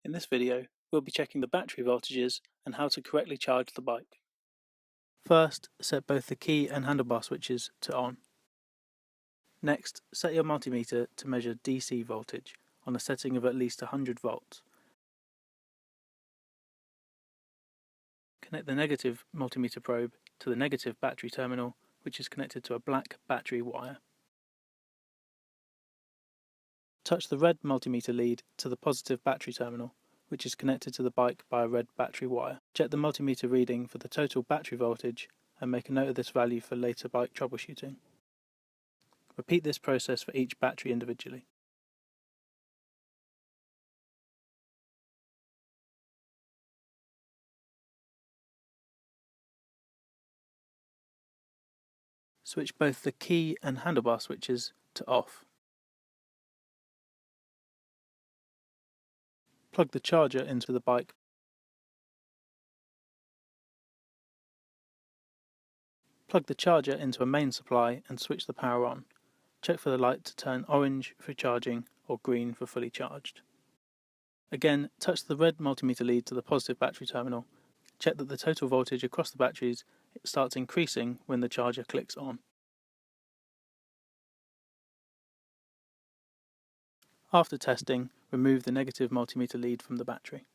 In this video, we'll be checking the battery voltages and how to correctly charge the bike. First, set both the key and handlebar switches to on. Next, set your multimeter to measure DC voltage on a setting of at least 100 volts. Connect the negative multimeter probe to the negative battery terminal, which is connected to a black battery wire. Touch the red multimeter lead to the positive battery terminal, which is connected to the bike by a red battery wire. Check the multimeter reading for the total battery voltage and make a note of this value for later bike troubleshooting. Repeat this process for each battery individually. Switch both the key and handlebar switches to off. Plug the charger into the bike. Plug the charger into a main supply and switch the power on. Check for the light to turn orange for charging or green for fully charged. Again, touch the red multimeter lead to the positive battery terminal. Check that the total voltage across the batteries starts increasing when the charger clicks on. After testing, remove the negative multimeter lead from the battery.